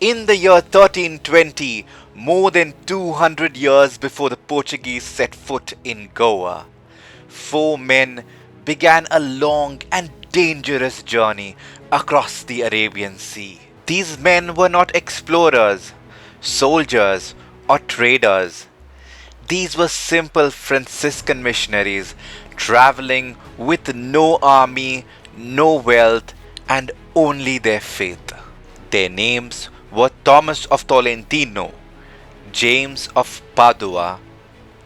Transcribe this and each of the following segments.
In the year 1320, more than 200 years before the Portuguese set foot in Goa, four men began a long and dangerous journey across the Arabian Sea. These men were not explorers, soldiers, or traders. These were simple Franciscan missionaries traveling with no army, no wealth, and only their faith. Their names were Thomas of Tolentino, James of Padua,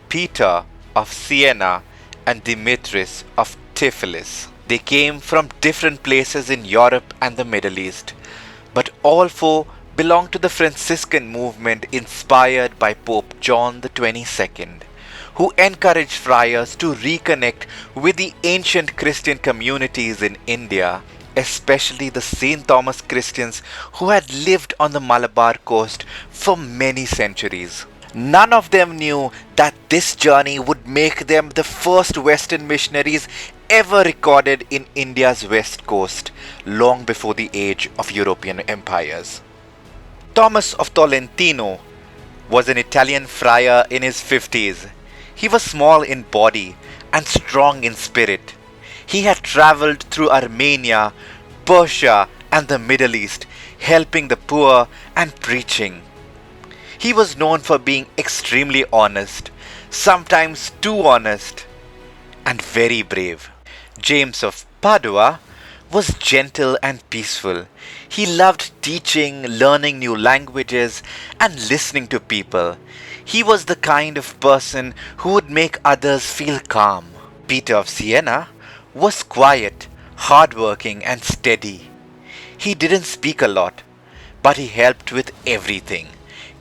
Peter of Siena, and Demetrius of Tiflis. They came from different places in Europe and the Middle East, but all four belonged to the Franciscan movement inspired by Pope John the 22nd, who encouraged friars to reconnect with the ancient Christian communities in India, especially the St. Thomas Christians who had lived on the Malabar coast for many centuries. None of them knew that this journey would make them the first Western missionaries ever recorded in India's west coast, long before the age of European empires. Thomas of Tolentino was an Italian friar in his 50s. He was small in body and strong in spirit. He had traveled through Armenia, Persia, and the Middle East, helping the poor and preaching. He was known for being extremely honest, sometimes too honest, and very brave. James of Padua was gentle and peaceful. He loved teaching, learning new languages, and listening to people. He was the kind of person who would make others feel calm. Peter of Siena was quiet, hardworking, and steady. He didn't speak a lot, but he helped with everything,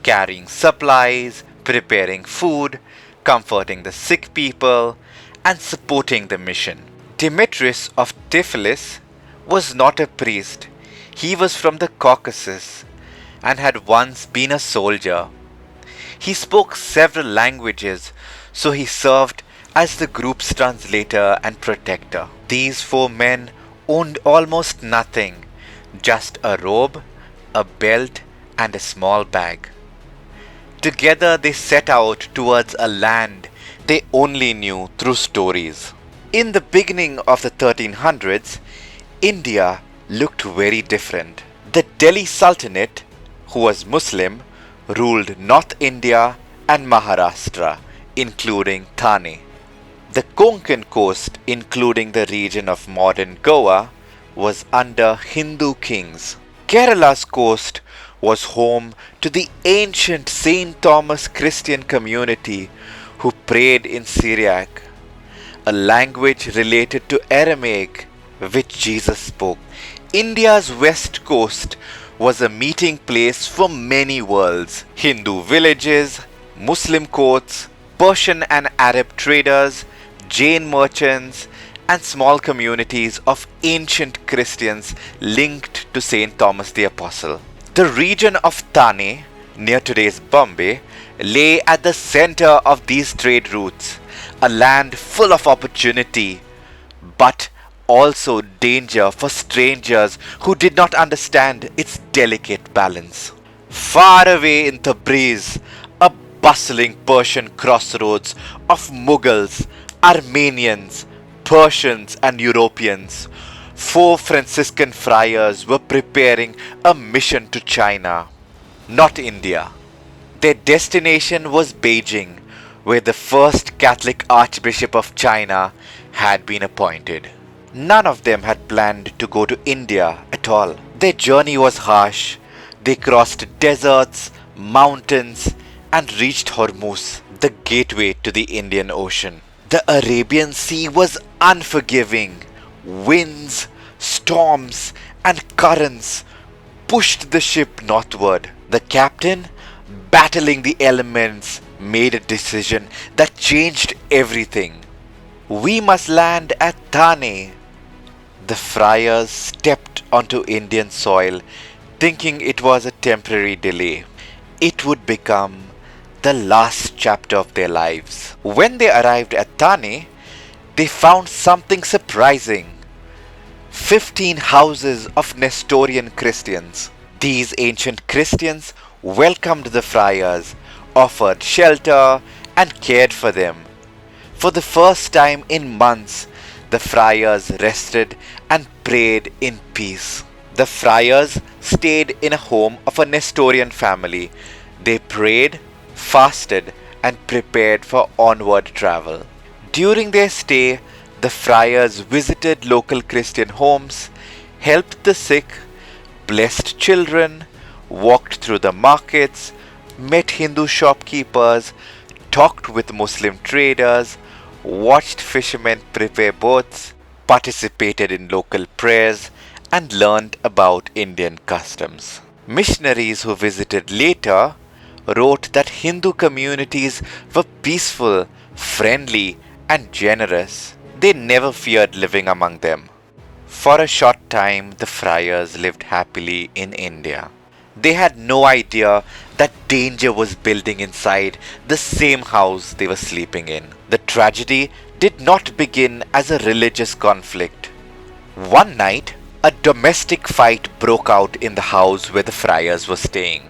carrying supplies, preparing food, comforting the sick people, and supporting the mission. Demetrius of Tiflis was not a priest. He was from the Caucasus and had once been a soldier. He spoke several languages, so he served as the group's translator and protector. These four men owned almost nothing, just a robe, a belt, and a small bag. Together they set out towards a land they only knew through stories. In the beginning of the 1300s, India looked very different. The Delhi Sultanate, who was Muslim, ruled North India and Maharashtra, including Thane. The Konkan coast, including the region of modern Goa, was under Hindu kings. Kerala's coast was home to the ancient St. Thomas Christian community who prayed in Syriac, a language related to Aramaic which Jesus spoke. India's west coast was a meeting place for many worlds: Hindu villages, Muslim courts, Persian and Arab traders, Jain merchants, and small communities of ancient Christians linked to St. Thomas the Apostle. The region of Thane, near today's Bombay, lay at the center of these trade routes, a land full of opportunity, but also danger for strangers who did not understand its delicate balance. Far away in Tabriz, a bustling Persian crossroads of Mughals, Armenians, Persians, and Europeans, four Franciscan friars were preparing a mission to China, not India. Their destination was Beijing, where the first Catholic Archbishop of China had been appointed. None of them had planned to go to India at all. Their journey was harsh. They crossed deserts, mountains, and reached Hormuz, the gateway to the Indian Ocean. The Arabian Sea was unforgiving. Winds, storms, and currents pushed the ship northward. The captain, battling the elements, made a decision that changed everything. We must land at Thane. The friars stepped onto Indian soil, thinking it was a temporary delay. It would become the last chapter of their lives. When they arrived at Thane, they found something surprising. 15 houses of Nestorian Christians. These ancient Christians welcomed the friars, offered shelter, and cared for them. For the first time in months, the friars rested and prayed in peace. The friars stayed in a home of a Nestorian family. They prayed, fasted, and prepared for onward travel. During their stay, the friars visited local Christian homes, helped the sick, blessed children, walked through the markets, met Hindu shopkeepers, talked with Muslim traders, watched fishermen prepare boats, participated in local prayers, and learned about Indian customs. Missionaries who visited later wrote that Hindu communities were peaceful, friendly, and generous. They never feared living among them. For a short time, the friars lived happily in India. They had no idea that danger was building inside the same house they were sleeping in. The tragedy did not begin as a religious conflict. One night, a domestic fight broke out in the house where the friars were staying.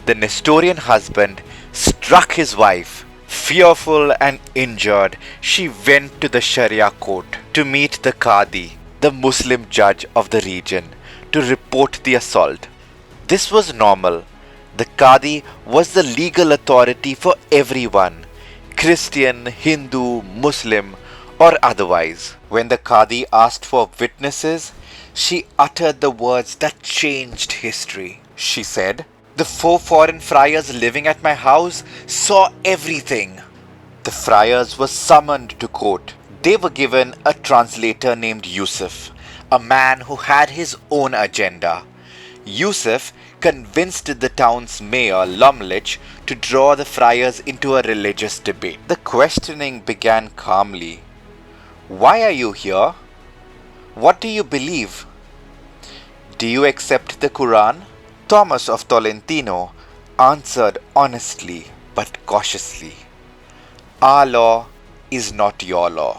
The Nestorian husband struck his wife. Fearful and injured, she went to the Sharia court to meet the Qadi, the Muslim judge of the region, to report the assault. This was normal. The Qadi was the legal authority for everyone, Christian, Hindu, Muslim, or otherwise. When the Qadi asked for witnesses, she uttered the words that changed history. She said, "The 4 foreign friars living at my house saw everything." The friars were summoned to court. They were given a translator named Yusuf, a man who had his own agenda. Yusuf convinced the town's mayor, Lomlich, to draw the friars into a religious debate. The questioning began calmly. "Why are you here? What do you believe? Do you accept the Quran?" Thomas of Tolentino answered honestly but cautiously, "Our law is not your law."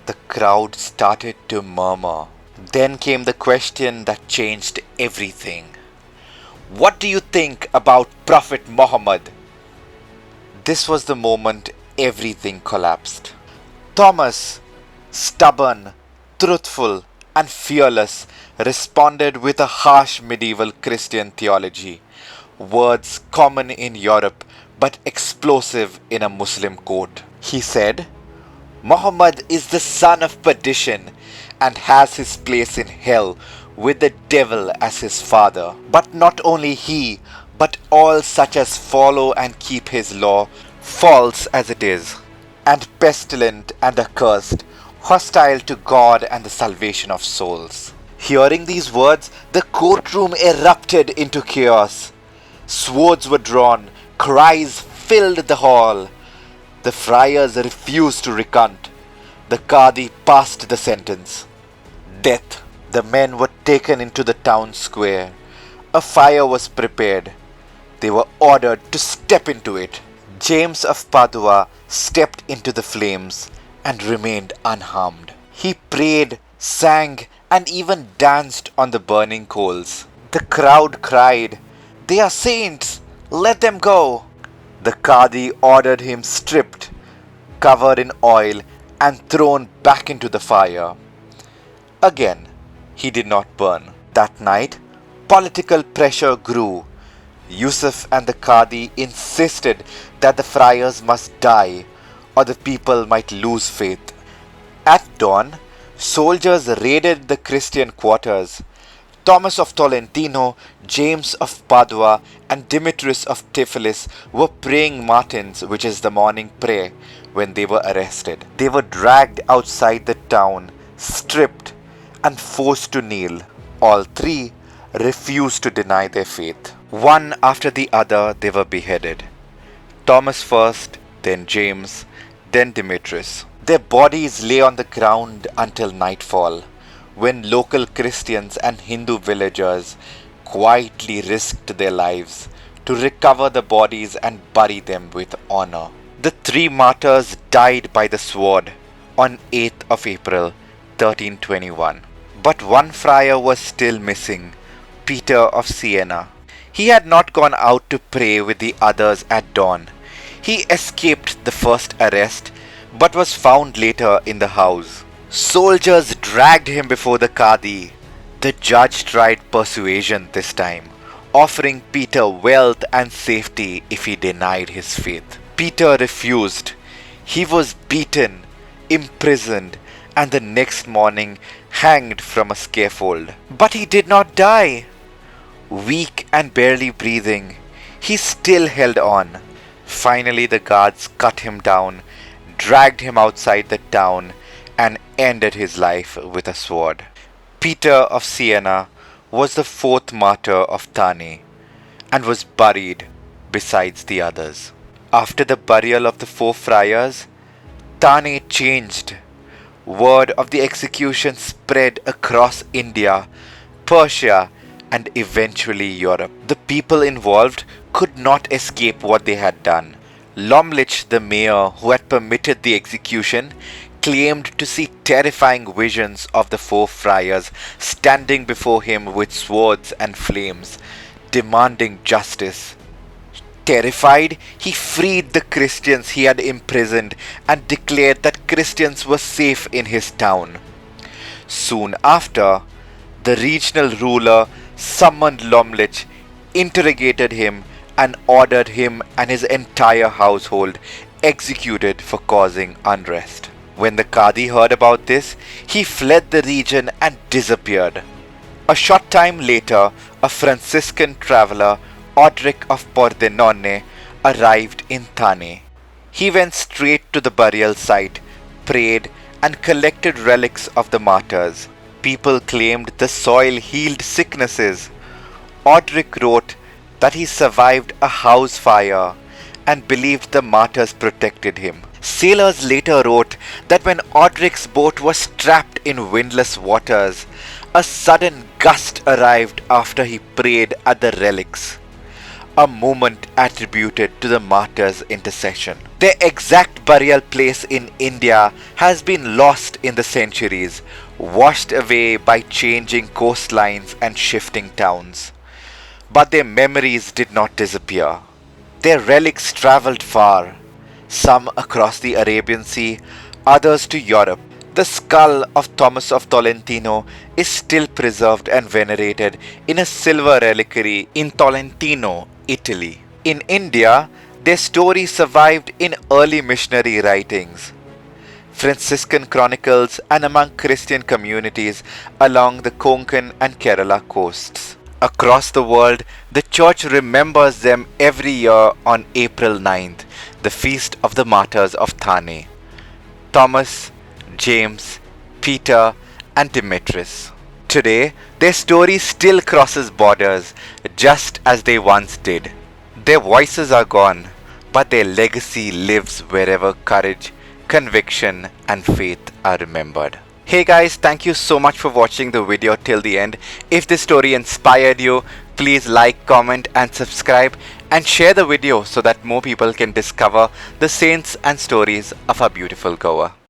The crowd started to murmur. Then came the question that changed everything. "What do you think about Prophet Muhammad?" This was the moment everything collapsed. Thomas, stubborn, truthful, and fearless, responded with a harsh medieval Christian theology, words common in Europe but explosive in a Muslim court. He said, "Muhammad is the son of perdition and has his place in hell with the devil as his father. But not only he, but all such as follow and keep his law, false as it is, and pestilent and accursed, hostile to God and the salvation of souls." Hearing these words, the courtroom erupted into chaos. Swords were drawn, cries filled the hall. The friars refused to recant. The Qadi passed the sentence: death. The men were taken into the town square. A fire was prepared. They were ordered to step into it. James of Padua stepped into the flames and remained unharmed. He prayed, sang, and even danced on the burning coals. The crowd cried, "They are saints! Let them go!" The Qadi ordered him stripped, covered in oil, and thrown back into the fire. Again, he did not burn. That night, political pressure grew. Yusuf and the Qadi insisted that the friars must die, or the people might lose faith. At dawn, soldiers raided the Christian quarters. Thomas of Tolentino, James of Padua, and Demetrius of Tiflis were praying matins, which is the morning prayer, when they were arrested. They were dragged outside the town, stripped, and forced to kneel. All 3 refused to deny their faith. One after the other, they were beheaded. Thomas first, then James, then Demetrius. Their bodies lay on the ground until nightfall, when local Christians and Hindu villagers quietly risked their lives to recover the bodies and bury them with honor. The 3 martyrs died by the sword on 8th of April 1321. But one friar was still missing, Peter of Siena. He had not gone out to pray with the others at dawn. He escaped the first arrest, but was found later in the house. Soldiers dragged him before the Qadi. The judge tried persuasion this time, offering Peter wealth and safety if he denied his faith. Peter refused. He was beaten, imprisoned, and the next morning hanged from a scaffold. But he did not die. Weak and barely breathing, he still held on. Finally, the guards cut him down, dragged him outside the town, and ended his life with a sword. Peter of Siena was the fourth martyr of Thane and was buried besides the others. After the burial of the four friars, Thane changed. Word of the execution spread across India, Persia, and eventually Europe. The people involved could not escape what they had done. Lomlich, the mayor who had permitted the execution, claimed to see terrifying visions of the four friars standing before him with swords and flames, demanding justice. Terrified, he freed the Christians he had imprisoned and declared that Christians were safe in his town. Soon after, the regional ruler summoned Lomlich, interrogated him, and ordered him and his entire household executed for causing unrest. When the Qadi heard about this, he fled the region and disappeared. A short time later, a Franciscan traveler, Odric of Pordenone, arrived in Thane. He went straight to the burial site, prayed, and collected relics of the martyrs. People claimed the soil healed sicknesses. Odric wrote that he survived a house fire and believed the martyrs protected him. Sailors later wrote that when Odric's boat was trapped in windless waters, a sudden gust arrived after he prayed at the relics, a moment attributed to the martyrs' intercession. Their exact burial place in India has been lost in the centuries, washed away by changing coastlines and shifting towns. But their memories did not disappear. Their relics traveled far, some across the Arabian Sea, others to Europe. The skull of Thomas of Tolentino is still preserved and venerated in a silver reliquary in Tolentino, Italy. In India, their story survived in early missionary writings, Franciscan chronicles, and among Christian communities along the Konkan and Kerala coasts. Across the world, the Church remembers them every year on April 9th, the feast of the martyrs of Thane, Thomas, James, Peter, and Demetrius. Today, their story still crosses borders, just as they once did. Their voices are gone, but their legacy lives wherever courage, conviction, and faith are remembered. Hey guys, thank you so much for watching the video till the end. If this story inspired you, please like, comment, and subscribe, and share the video so that more people can discover the saints and stories of our beautiful Goa.